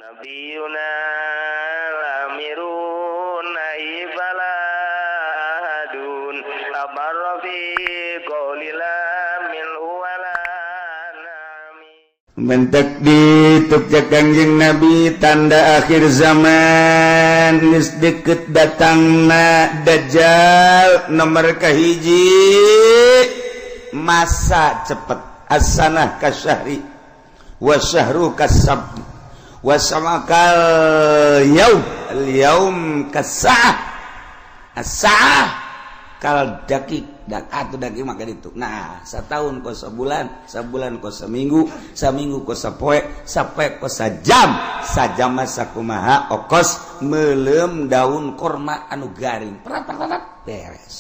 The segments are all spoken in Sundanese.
Nabiyuna lamirun naibaladun tabarrafi qawlila min huwala nami. Bentek ditukja Kangjeng Nabi tanda akhir zaman geus deukeut datangna Dajjal nomor kahiji masa cepet as-sanah kasyahri wa syahru kasab wa samakal yaum kasah as-saah kal dakik atau daki maka itu. Nah, setahun ko sebulan, sebulan ko seminggu, seminggu ko sepoe, sapoe ko sajam, sajam masa kumaha okos melem daun korma anu garing. Perat beres.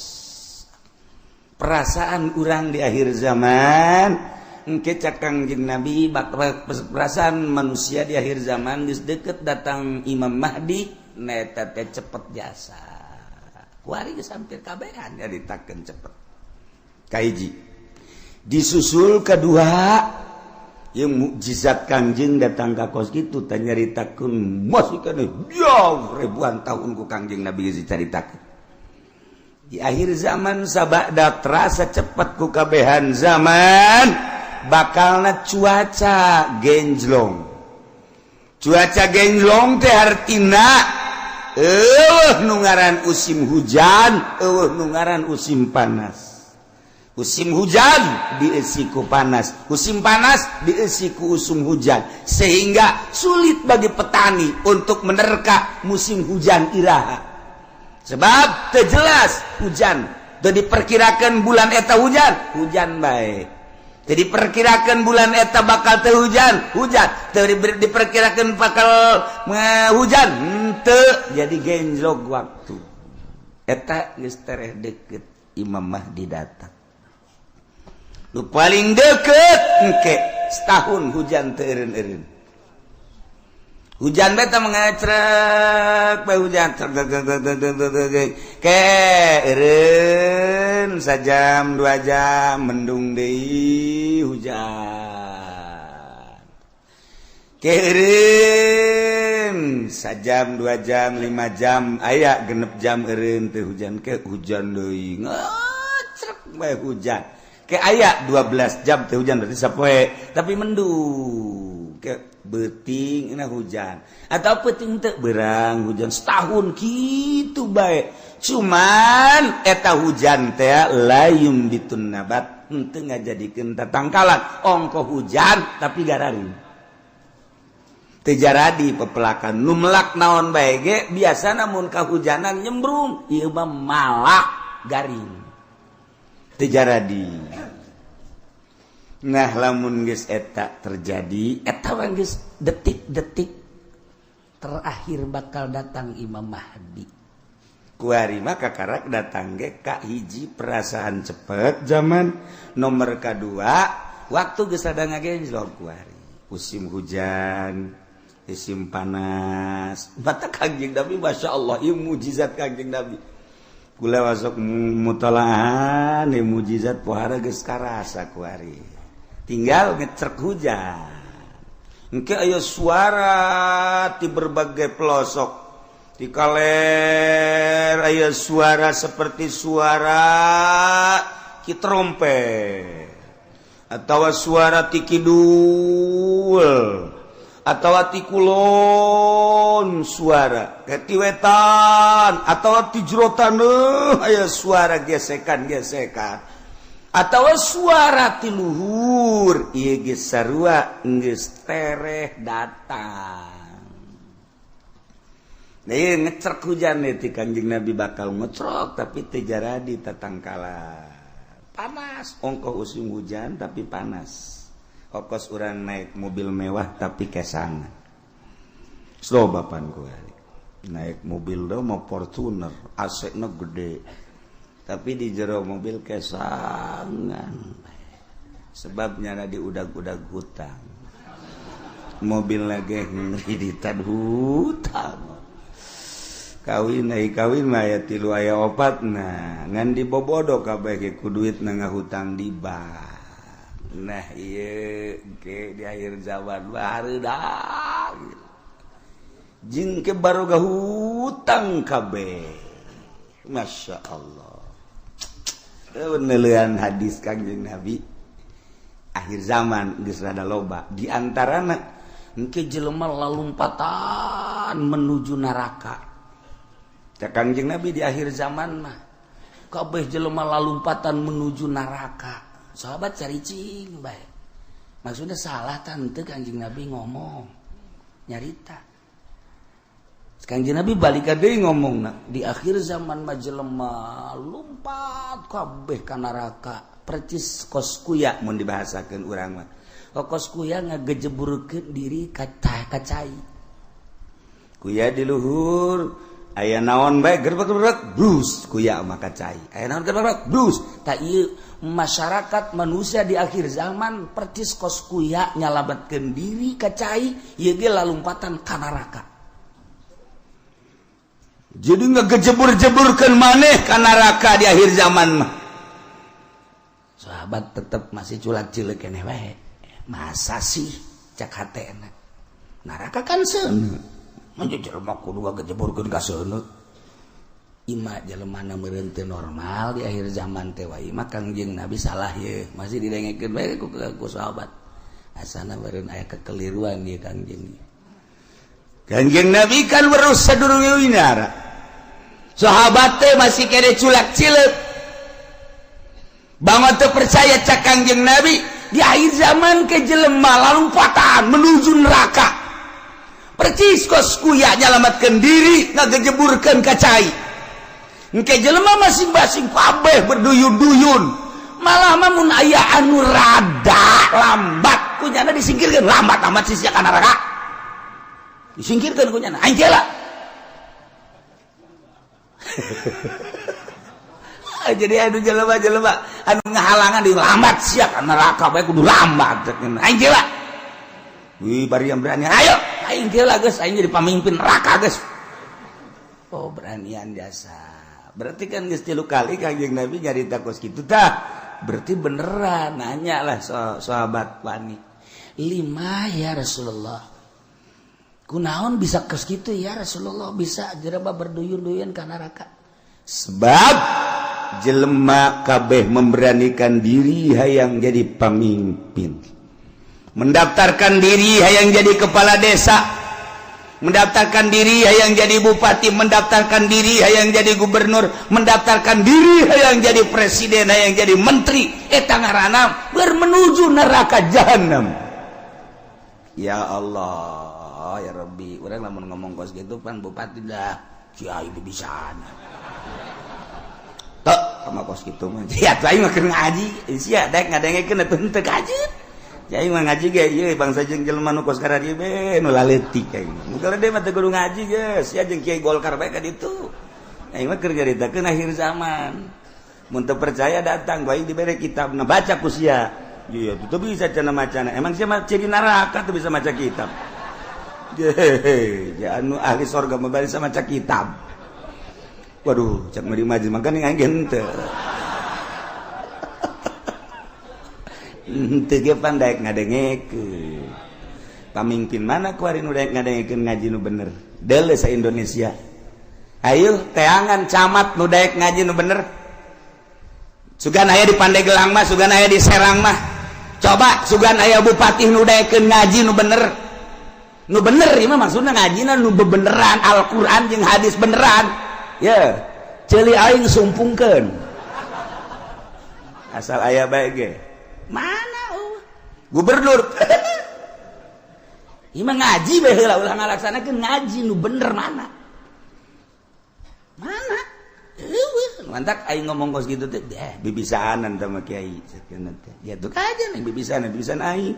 Perasaan urang di akhir zaman engke cak Kangjeng Nabi perasaan manusia di akhir zaman geus deukeut datang Imam Mahdi neta teh cepet jasa. Kuari geus hampir kabehan nyaritakeun cepet. Kahiji. Disusul kedua yang mukjizat Kangjeng datang ka kos kitu teh nyaritakeun masih kana jauh ribuan tahun ku Kangjeng Nabi geus dicaritakeun. Di akhir zaman sabada terasa cepet ku kabehan zaman bakalna cuaca genjlong. Cuaca genjlong teh artina nu ngaran usim hujan, nu ngaran usim panas. Usim hujan diisi ku panas, musim panas diisi ku usum hujan, sehingga sulit bagi petani untuk menerka musim hujan iraha. Sebab teu jelas hujan, teu diperkirakeun bulan eta hujan bae. Teu diperkirakeun bulan eta bakal teu hujan, teu diperkirakeun bakal hujan, teu. Jadi genjlog waktu. Eta geus tereh deukeut Imam Mahdi datang. Nu paling deukeut engke setahun hujan teu eureun-eureun. Hujan beta mengacrek bae hujan ke eureun sajam 2 jam mendung deui hujan. Ke eureun sajam 2 jam 5 jam aya genep jam eureun teu hujan ke hujan deui ngacrek bae hujan. Ke aya 12 jam teh hujan berarti sapoe tapi mendung ke beuting na hujan atau peuting teu beurang hujan setahun kitu bae cuman eta hujan teh layum bitun nabat henteu ngajadikeun tatangkalan ongko hujan tapi gararing teu jaradi pepelakan nu melak naon bae ge biasana mun kahujanan nyembrung ieu mah malak garing teu jaradi. Nah lamun geus eta terjadi eta geus detik-detik terakhir bakal datang Imam Mahdi. Kuari mah kakarak datang ge ka hiji perasaan cepet zaman nomor kadua waktu geus ada ngagenjlog kuari musim hujan musim panas mata Kangjeng Nabi masyaallah ieu mukjizat Kangjeng Nabi. Kula masuk mutalaah nih mujizat pohara geus karasa kuari. Tinggal ngecerk hujan. Engke aya suara ti berbagai pelosok. Di kaler aya suara seperti suara ki trompet. Atawa suara ti kidul. Atau ti kulon suara ti wetan atau ti jerotan aya suara gesekan atau suara ti luhur ieu geus sarua geus tereh datang. Nah ieu ngecerk hujan ti Kangjeng Nabi bakal ngecrok tapi teu jaradi tatangkala panas ongko usim hujan tapi panas. Okos urang naik mobil mewah tapi kesangan. Slobapan gue naik mobil do mau Fortuner, AC-na gede. Tapi di jero mobil kesangan. Sebabnya ada di udag-udag hutang. Mobil lagi ngiriditan hutang. Kawin mah aya 3 aya 4 nah ngan dibobodo kabeh ge ku duitna ngahutang di bank. Nah iya ke di akhir zaman baru dah jing ke barokah hutang kabeh. Masya Allah. Penelitian hadis Kangjeng Nabi akhir zaman geus rada loba di antarana engke jelema lalumpatan menuju neraka. Cak Kangjeng Nabi di akhir zaman mah kabeh jelema lalumpatan menuju neraka. Sahabat caricing bae. Maksudnya salah tante Kangjeng Nabi ngomong nyarita. Kangjeng Nabi balik deui ngomongna di akhir zaman mah jelema lumpat kabeh ka neraka percis kos kuya mun dibahasakeun urang mah. Kos kuya ngagejeburkeun diri ka cai. Kuya di luhur aya naon bae gerbek-gerbek blus kuya mah ka cai. Aya naon gerbek blus. Ta ieu masyarakat manusia di akhir zaman percis kos kuya nyalabatkeun diri ka cai ieu ge lalumpatan ka neraka. Jadi ngegejebur-jeburkeun maneh ka neraka di akhir zaman mah. Sahabat tetep masih culak-cileuk keneh wae. Masa sih cak hatena. Neraka kan seuneu. Mun jelema kudu ngagejeburkeun ka seuneu. Ima jelemana meureun teu normal di akhir zaman teh wae mah Kangjeng Nabi salah ye. Masih didengekeun bae ku sahabat. Asana meureun aya kekeliruan ieu Kangjeng. Kangjeng Nabi kan berus sadurunge winara. Sahabat teh masih kere culak-cileuk. Banget teu percaya cak Kangjeng Nabi di akhir zaman ke jelema lalumpatan menuju neraka. Percis kos kuya nyalamatkeun diri ngagejeburkeun ka cai. Engke jelema masing-masing kabeh berduyun-duyun. Malah mah mun aya anu rada lambat kunyana disingkirkeun lambat amat sia ka neraka. Disingkirkeun kunyana aing geula. Jadi anu jelema-jelema anu ngahalangan di lambat sia ka neraka bae kudu lambat aing geula. Wih bari yang berani ayo aing geula geus aing jadi pamimpin neraka geus. Oh beranian jasa. Berarti kan geus 3 kali Kangjeng Nabi nyarita kos kitu tah. Berarti beneran nanya lah sahabat wani. 5 ya Rasulullah. Kunaon bisa kos kitu ya Rasulullah bisa jelema berduyun-duyun ka neraka. Sebab jelema kabeh memberanikan diri hayang jadi pamimpin. Mendaftarkan diri hayang jadi kepala desa. Mendaftarkan diri hayang jadi bupati, mendaftarkan diri hayang jadi gubernur, mendaftarkan diri hayang jadi presiden, hayang jadi menteri, eta ngaranna bermenuju neraka jahanam. Ya Allah, ya Rabbi, urang lamun ngomong kos gitu pan bupati dah kiai bibisana. Tok sama kos gitu mah. Ya aing mah keur ngaji, sia daek ngadengekeun atuh teu kajeut. Ya mah ngaji ge ieu bangsa jeung jelema nu kos ka dieu be nu laletik aing. Muga de mah teu kudu ngaji geus, sia jeung Kiai Golkar bae ka ditu. Aing mah keur nyaritakeun akhir zaman. Mun teu percaya datang bae dibere kitabna baca ku sia. Iya, teu bisa cenah macana. Emang sia mah ciri neraka teu bisa maca kitab. Ya anu ahli surga mah bari bisa maca kitab. Waduh, cak mari maju makanya aing teu. Teu ge pandai ngadengekeun. Pamimpin mana kuari nu daek ngadengekeun ngaji nu bener? Deuleu sa Indonesia. Ayo teangan camat nu daek ngaji nu bener. Sugan aya di Pandeglang mah, sugan aya di Serang mah. Coba sugan aya bupati nu daekeun ngaji nu bener. Nu bener ieu mah maksudna ngajina nu bebeneran Al-Qur'an jeung hadis beneran. Ya, ceuli aing sumpungkeun. Asal aya bae ge. Mana gubernur ieu mah ngaji bae heula ulah ngalaksanakeun ngaji nu bener mana eueuh mantak aing ngomong kos kitu teh bibisaanan teh mah kiai sakeun teh ya tuh aja nih bibisaan aing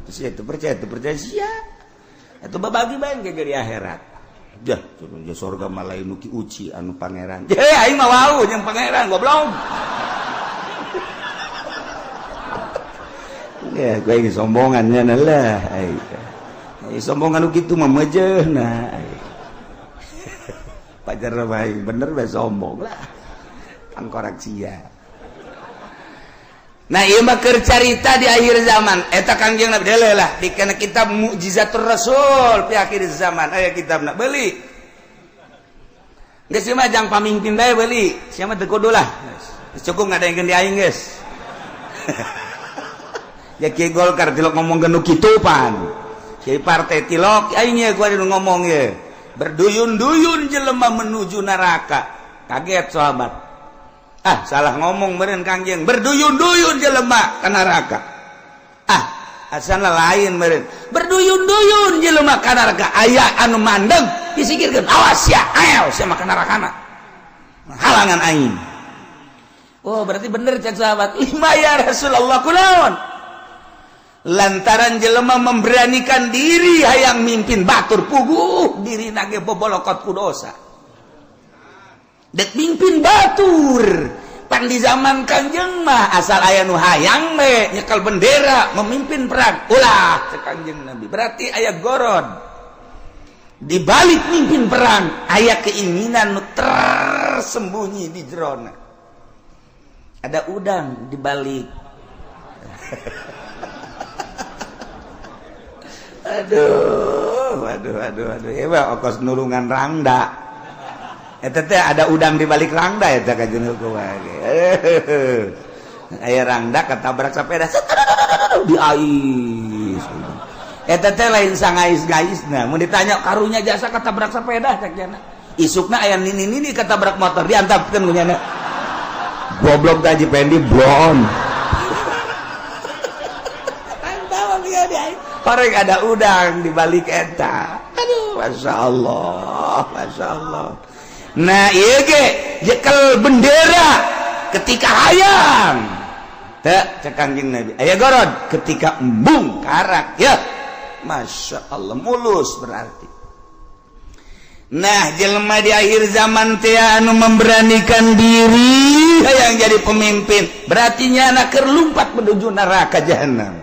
terus itu percaya sia atuh babagi bae ge di akhirat dah turun surga mah lain nu ki uci anu pangeran aing mah wau jeung pangeran goblok. Ya, gue ini sombongannya lah. Sombongan gitu mah mejeh nah. Pajar baik bener bae sombong lah. Angkorak sia. Nah ieu mah keur carita di akhir zaman eta Kangjeng Nabi deuleuh lah dikana kitab Mukjizatur Rasul di akhir zaman aya kitabna beuli geus mah jang pamimpin bae beuli sia mah teu kudu lah cukup ngadaengkeun di aing geus ya Kiai Golkar tilok ngomong nu kitu pan Kiai partai tilok aing ye gua ngomong ye berduyun-duyun jelema menuju neraka kaget sahabat salah ngomong meureun Kangjeng berduyun-duyun jelema ka neraka asalna lain meureun berduyun-duyun jelema ka neraka aya anu mandeg disikirkeun awas ya ayo sia mah ka nerakana halangan aing oh berarti bener cek sahabat ima ya Rasulullah kunaon lantaran jelema memberanikan diri hayang mimpin batur puguh diri nage bobolokot ku dosa dek mimpin batur pan di zaman Kangjeng mah asal aya nu hayang we nyekel bendera memimpin perang ulah cek Kangjeng Nabi berarti aya gorod di balik mimpin perang aya keinginan nu tersembunyi di jerona ada udang di balik aduh ya ongkos nulungan rangda eta teh ada udang di balik rangda eta Kanjeng hukum aya rangda katabrak sepeda di ais eta teh lain sangais-gaisna mun ditanya karunya jasa katabrak sepeda cek jana isukna aya nini katabrak motor diantapkeun ku nyana goblok taji pendi blon antawal dia di ais korek ada udang di balik eta aduh masya Allah nah iya ge jekel bendera ketika hayang teu cek Kangjeng Nabi aya gorod ketika embung karak ya masya Allah mulus berarti nah jelema di akhir zaman teh anu memberanikan diri hayang jadi pemimpin berarti nyana keur lumpat menuju neraka jahanam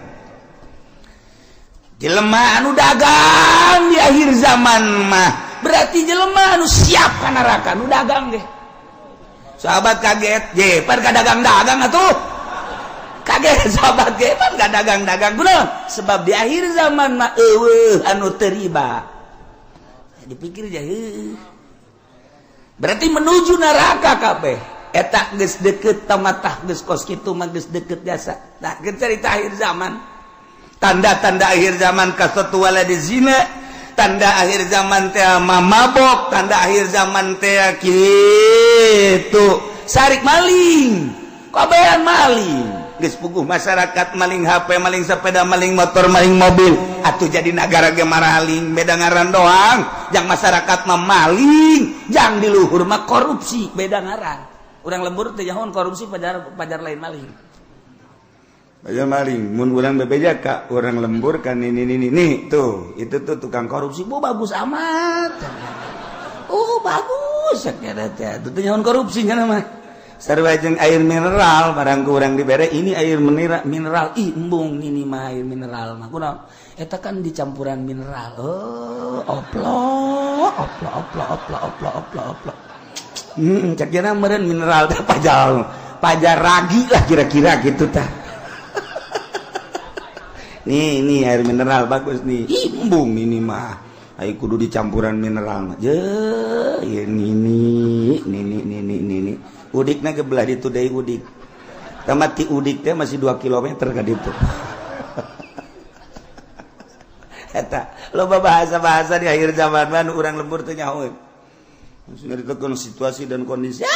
jelema anu dagang di akhir zaman mah berarti jelema anu siap ka neraka anu dagang ge sahabat kaget je pan ka dagang-dagang atuh kaget sahabat ge pan ka dagang-dagang kunaon sebab di akhir zaman mah eueuh anu teu riba dipikir jah berarti menuju neraka kabeh eta geus deukeut tamatah geus kos kitu mah geus deukeut jasa nah keur carita akhir zaman tanda-tanda akhir zaman kasatu waladi zina tanda akhir zaman teh mabok tanda akhir zaman teh kitu sarik maling kabehan maling geus puguh masyarakat maling HP maling sepeda maling motor maling mobil atuh jadi negara ge maraling beda ngaran doang jang masyarakat mah maling jang di luhur mah korupsi beda ngaran urang lembur teh nyahoan korupsi pajar lain maling aja maling mun urang bebeja ka urang lembur kan ini tuh itu tuh tukang korupsi bagus amat bagus sakira teh tuh nyahoan korupsinya mah sarua jeung air mineral barang ku urang dibere ini air mineral embung ini mah air mineral mah kunaon eta kan dicampuran mineral oplok cak jana meureun mineral teh pajar ragi lah kira-kira gitu tah Nih air mineral bagus nih. Embung ini mah. Ayo kudu dicampuran mineral mah. Ini. Udikna ge belah ditu deui udik. Tamat ti udik teh masih 2 km ka ditu. Eta loba bahasa-bahasa di akhir zaman mah urang lembur teh nyaho. Maksudna ditekeun situasi dan kondisi.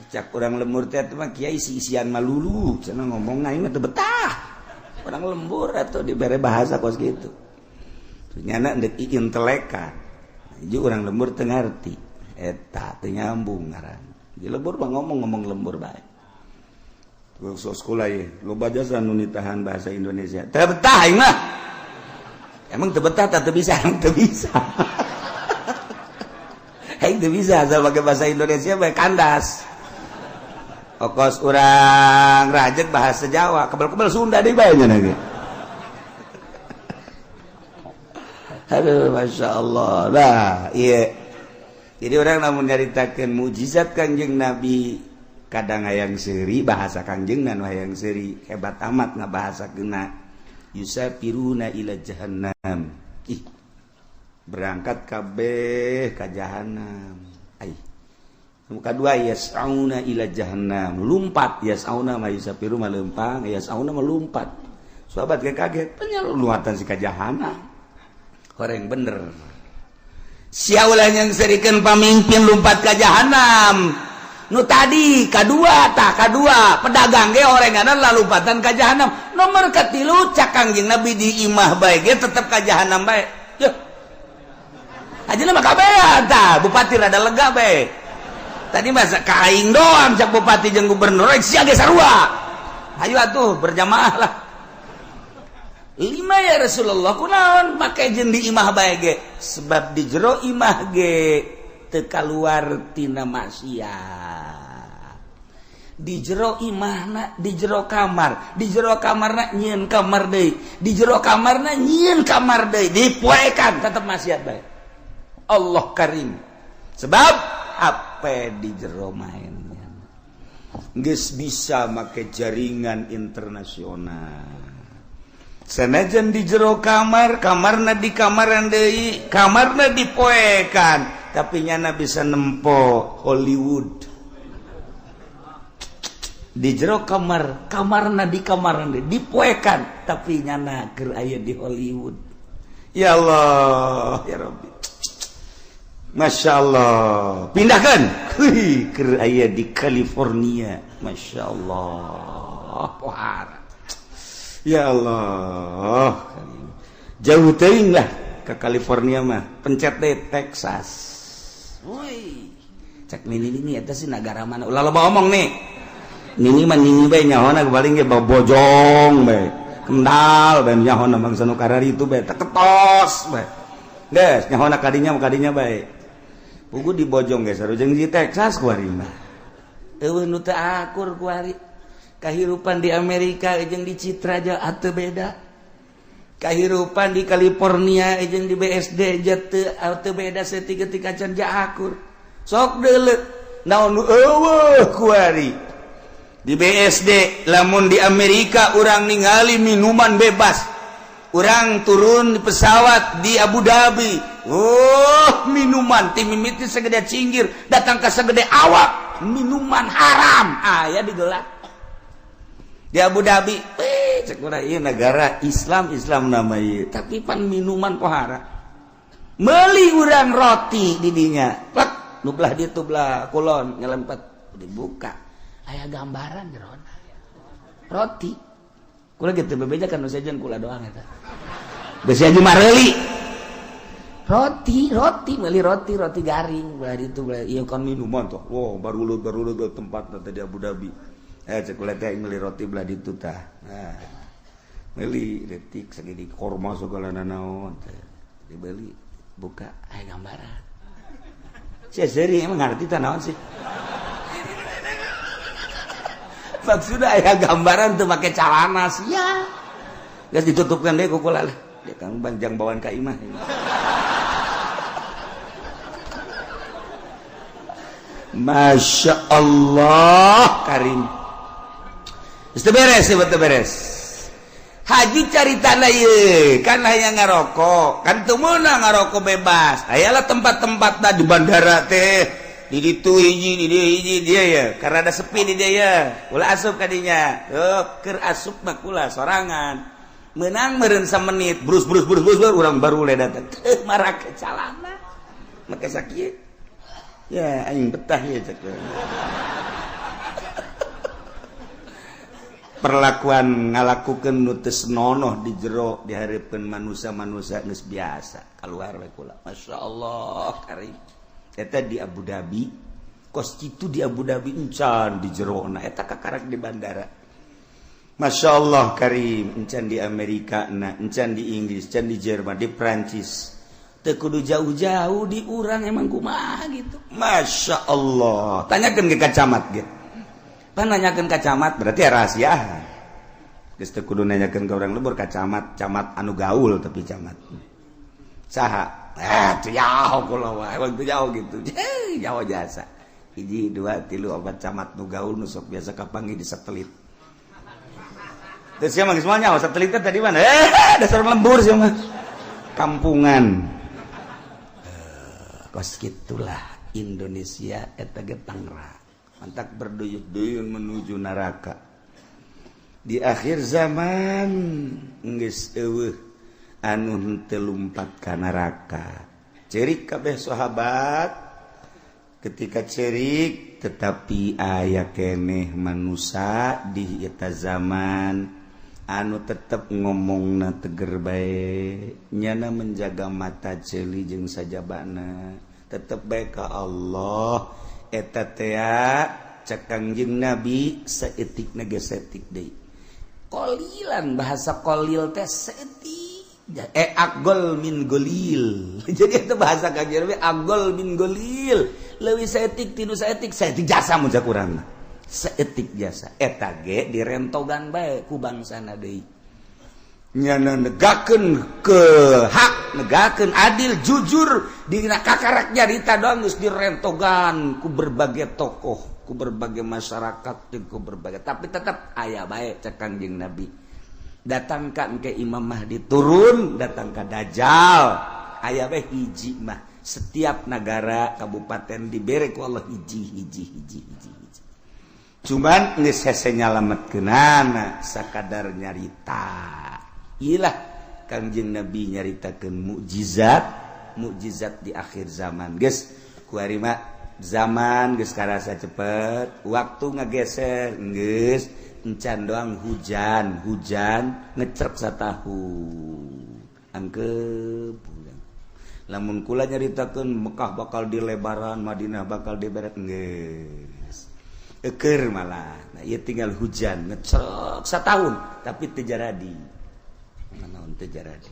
Cak urang lembur teh mah kiai isi-isian malulu, cenah ngomong aing mah teu betah. Orang lembur atau diberi bahasa kos gitu ternyata ndek inteleka jadi orang lembur teu ngarti eta teu nyambung ngaran di lembur mah ngomong lembur bae terus sekolah ye loba jasa nu nitahan bahasa Indonesia teu betah aing mah emang teu betah teu bisa aing teu bisa asal pakai bahasa Indonesia bae kandas okos urang rajek bahasa Jawa kebel-kebel Sunda deui bae nya ge. Aduh masya Allah lah iya. Jadi orang namun nyaritakeun mukjizat Kanjeng Nabi kadang hayang seuri bahasa Kangjengna nu hayang seuri hebat amat ngabahasakeunna yusafiruna ila jahannam berangkat kabeh ka jahanam kedua yas'auna ila jahannam lumpat yas'auna mah yusafiru mah leumpang yas'auna mah lumpat sahabat kaget penyaluatan si ka jahanam horeng bener sia ulah yang serikeun pamimpin lumpat ka jahanam nu tadi kadua pedagang ge orenganan lalumpatan ka jahanam nomor katilu cak Kangjeng Nabi di imah bae ge tetep ka jahanam bae yeuh ajeuna mah kabehan tah bupati rada lega bae tadi masa kaing doang cak bupati jeung gubernur sia ge sarua ayo atuh berjamaah lah 5 ya Rasulullah kunaon make jeung di imah bae ge sebab di jero imah ge teu kaluar tina maksiat di jero imahna di jero kamarna nyieun kamar deui di jero kamarna nyieun kamar deui dipoekan tetep maksiat bae Allah Karim sebab apa di jero mainnya geus bisa make jaringan internasional sanajan di jero kamarna di kamaran deui kamarna dipoekan tapi nyana bisa nempo Hollywood di jero kamarna di kamaran deui dipoekan tapi nyana keur aya di Hollywood ya Allah ya Rabbi Masya Allah pindahkan keur aya di California Masya Allah pohara ya Allah jauh teuing lah ke California mah pencet deh Texas woi cek nini eta sih negara mana ulah loba omong nih nini bae nyahona paling ge bojong bae kendal bae nyahona bangsa nu karari itu bae teketos bae geus nyahona kadinya bae pugu di bojong geus sarujeng di Texas kuari mah eueuh nu teu akur kuari kahirupan di Amerika jeung di Citra aja atuh beda kahirupan di California jeung di BSD teu beda saeutik can akur sok deuleu naon nu eueuh kuari di BSD lamun di Amerika urang ningali minuman bebas urang turun di pesawat di Abu Dhabi minuman ti mimiti segede cinggir datang ka segede awak minuman haram aya digeulak di Abu Dhabi cek urang ieu negara Islam nama ieu tapi pan minuman pohara meuli urang roti di dinya plek nu belah ditu belah kulon nyelempet dibuka aya gambaran jerona roti kula gitu bebejakan nu sajen kula doang eta geus aja mareuli roti meuli roti garing belah ditu belah ieu kan minuman tuh wow barulut tempat tadi di Abu Dhabi cek kula teh meuli roti belah ditu tah meuli detik segede korma segala naon teh dibeli buka aya gambaran sia seri emang ngarti tah naon sih maksudna aya gambaran teu make calana sia geus ditutupkeun deui ku kula lah dia kan banjang bawaan ka imah Masya Allah Karim itu beres haji caritana ieu kan hayang ngarokok kan teu meunang ngarokok bebas ayalah tempat-tempat di bandara teh di ditu hiji dia ya karena ada sepi di dia ya ulah asup ka dinya keur asup mah kula sorangan meunang meureun menit brus urang baru le datang marah ke calana make sakieu ya aing betah ya cek perlakuan ngalakukeun nu teu senonoh di jero dihareupeun manusia geus biasa kaluar we kula masyaallah Karim eta di Abu Dhabi kos kitu di Abu Dhabi encan di jerona eta kakarak di bandara masyaallah Karim encan di Amerika encan di Inggris encan di Jerman di Prancis teu kudu jauh-jauh di urang emang kumaha gitu masyaallah tanyakeun ke kacamat ge pan nanyakeun ka camat berarti rahasia geus teu kudu nanyakeun ka urang lebur ka camat anu gaul tapi camat saha teu jauh kula wae waktu jauh gitu jauh jasa hiji 2 3 4 camat nu gaul nu sok biasa kapanggih di satelit. Terus siapa geus moal nyaho satelitnya tadi mana? Dasar lembur sih mah. Kampungan. Kos gitulah Indonesia eta ge pangrak. Mantak berduyun-duyun menuju neraka. Di akhir zaman geus eueuh anu henteu lumpat ka neraka. Cerik kabeh sahabat ketika cerik tetapi aya keneh manusia di eta zaman anu tetep ngomongna teger bae nyana menjaga mata ceuli jeung sajabana tetep bae ka Allah eta teh cek Kangjeng Nabi saeutikna ge saeutik deui qalilan bahasa qalil teh saeutik agol min golil. Jadi itu bahasa Kangjeng Nabi agol min golil. Leuwih saeutik tinu saeutik jasa mun sakurangna. Saeutik jasa eta ge direntogan bae ku bangsana deui. Nyana negakeun ke hak, negakeun adil, jujur dina kakarak nyarita doang geus direntogan ku berbagai tokoh, ku berbagai masyarakat, ku berbagai tapi tetap aya bae cek Kangjeng Nabi. Datang ke Imam Mahdi turun, datang ke Dajjal aya bae hiji mah setiap negara kabupaten dibere ku Allah hiji. Cuman geus hese nyalametkeunana sakadar nyarita. Iyalah Kangjeng Nabi nyaritakeun mukjizat di akhir zaman. Geus kuari mah zaman geus karasa cepet, waktu ngageser geus encan doang hujan ngecerk satahun angkep lamun kula nyaritakeun Mekah bakal dilebaran Madinah bakal diberet geus eukeur malah nah ieu tinggal hujan ngecerk satahun tapi teu jaradi naon teu jaradi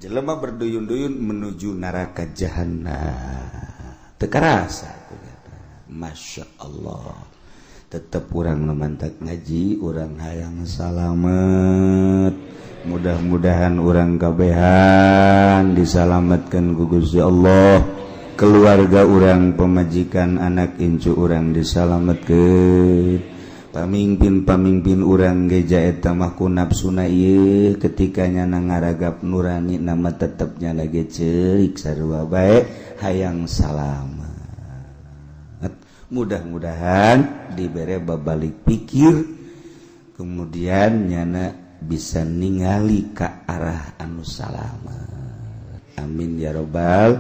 jelema berduyun-duyun menuju neraka jahanam teu karasa Masya Allah tetap urang memantak ngaji urang hayang salamet mudah-mudahan urang kabehan disalametkeun ku Gusti Allah keluarga urang pemajikan anak incu urang disalametkeun pamimpin urang geja eta mah ku nafsuna ieu ketika nyana ngaragap nurani nama tetep nyana ge ceurik sarua bae hayang salamet. Mudah-mudahan dibere babalik pikir kemudian nyana bisa ningali ka arah anu salamet amin ya robbal